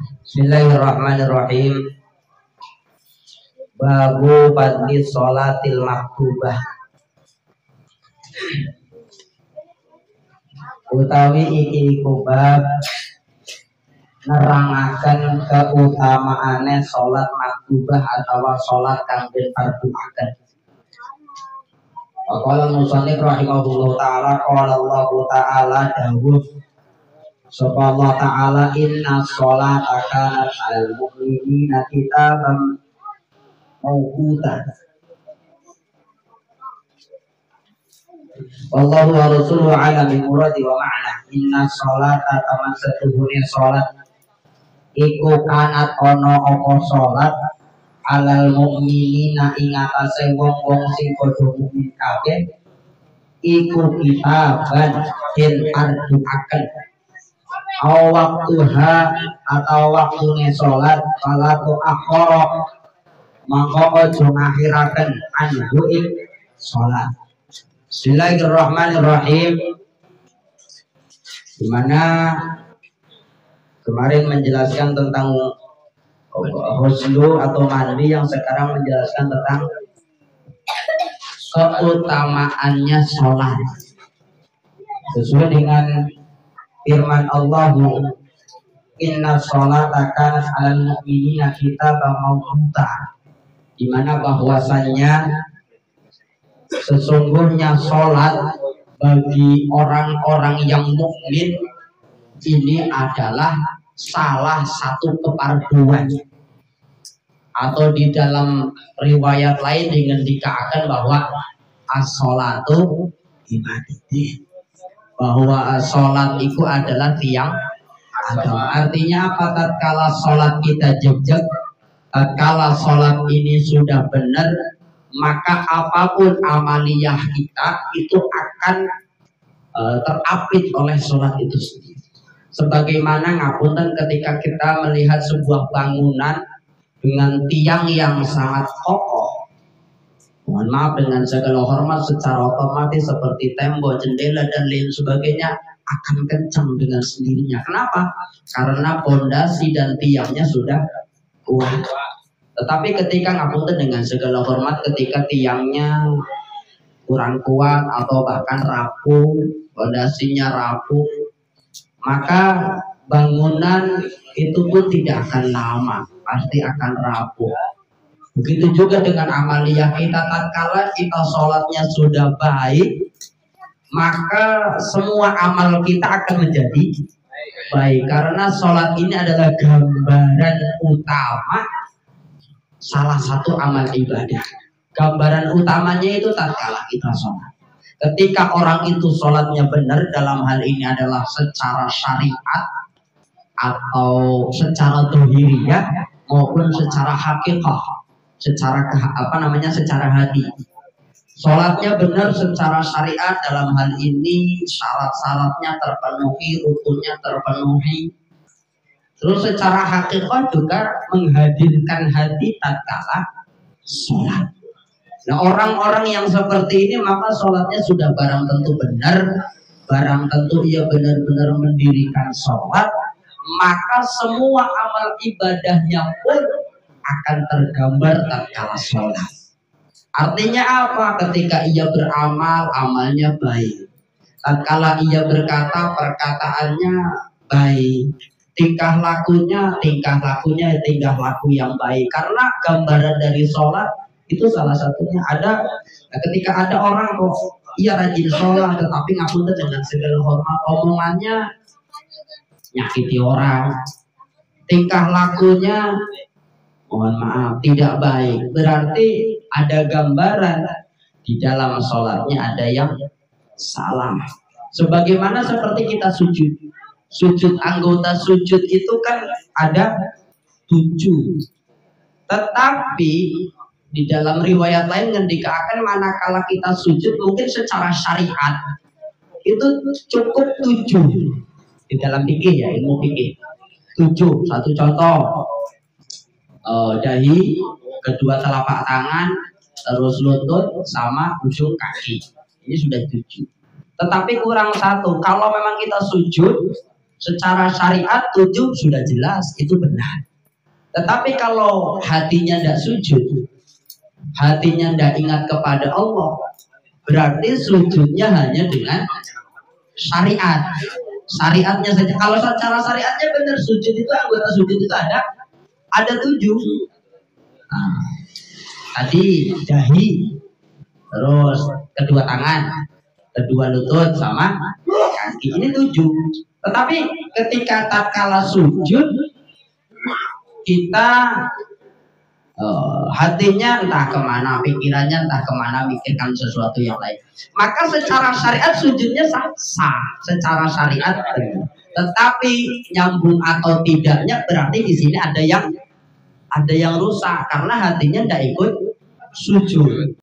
Bismillahirrahmanirrahim. Babu fadli sholatil maktubah. Utawi iki iku bab nerangaken keutamaane salat maktubah atau salat kang difarduaken. Qala musannif rahimahullahu taala qala Allah taala dawuh sapa Allah taala inna sholata kanat 'alal mu'minina kitaban mawquta. Wallahu wa rasuluhu a'lam bi muradi wa ma'na. Inna sholata kama satuhune sholat iku kanat ono apa sholat 'alal mu'minina ing atase wong-wong sing padha mukmin kabeh iku kitaban den arduaken waktuha atau waktune sholat salatu akhara mangko aja ngakhiraken anhu ing sholat. Bismillahirrahmanirrahim. Dimana kemarin menjelaskan tentang huslu atau mandi, yang sekarang menjelaskan tentang keutamaannya sholat sesuai dengan firman Allah, inna sholata kanat 'alal mu'minina kitaban mawquta, di mana bahwasannya sesungguhnya sholat bagi orang-orang yang mukmin ini adalah salah satu keparduan, atau di dalam riwayat lain dengan dikatakan bahwa as-sholatu ibadati, bahwa sholat itu adalah tiang agama. Artinya apa? Tatkala sholat kita jejak, tatkala sholat ini sudah benar, maka apapun amaliyah kita itu akan terapit oleh sholat itu sendiri. Sebagaimana ngapunten ketika kita melihat sebuah bangunan dengan tiang yang sangat kokoh, mohon maaf dengan segala hormat, secara otomatis seperti tembok, jendela dan lain sebagainya akan kencang dengan sendirinya. Kenapa? Karena pondasi dan tiangnya sudah kuat. Tetapi ketika ngapunten dengan segala hormat, ketika tiangnya kurang kuat atau bahkan rapuh, pondasinya rapuh, maka bangunan itu pun tidak akan lama, pasti akan rapuh. Begitu juga dengan amaliyah kita, tatkala kita sholatnya sudah baik, maka semua amal kita akan menjadi baik. Karena sholat ini adalah gambaran utama salah satu amal ibadah. Gambaran utamanya itu tatkala kita sholat. Ketika orang itu sholatnya benar, dalam hal ini adalah secara syariat atau secara dohiriyah maupun secara hakikah, secara secara hati. Sholatnya benar secara syariat, dalam hal ini syarat-syaratnya terpenuhi, rukunnya terpenuhi. Terus secara hakikat juga menghadirkan hati tatkala sholat. Nah, orang-orang yang seperti ini maka sholatnya sudah barang tentu benar, barang tentu ia benar-benar mendirikan sholat, maka semua amal ibadahnya pun akan tergambar tatkala sholat. Artinya apa? Ketika ia beramal, amalnya baik. Tatkala ia berkata, perkataannya baik. Tingkah lakunya tingkah laku yang baik. Karena gambaran dari sholat itu salah satunya ada, ketika ada orang kok ia rajin sholat tetapi ngapunten dengan segala hormat omongannya nyakiti orang, tingkah lakunya mohon maaf tidak baik, berarti ada gambaran di dalam sholatnya ada yang salah. Sebagaimana seperti kita sujud, anggota sujud itu kan ada 7, tetapi di dalam riwayat lain ngendikaken manakala kita sujud mungkin secara syariat itu cukup 7 di dalam fikih, ya, ilmu fikih 7. Satu contoh, dahi, kedua telapak tangan, terus lutut sama ujung kaki, ini sudah 7. Tetapi kurang 1, kalau memang kita sujud Secara syariat 7 sudah jelas itu benar. Tetapi kalau hatinya tidak sujud, hatinya tidak ingat kepada Allah, berarti sujudnya hanya dengan syariat. Syariatnya saja. Kalau secara syariatnya benar, sujud itu anggota sujud itu ada 7. Nah, tadi dahi, terus kedua tangan, kedua lutut sama kaki, ini 7. Tetapi ketika tatkala sujud kita hatinya entah kemana, pikirannya entah kemana, mikirkan sesuatu yang lain, maka secara syariat sujudnya sah, secara syariat benar. Tetapi nyambung atau tidaknya berarti di sini ada yang rusak karena hatinya tidak ikut sujud.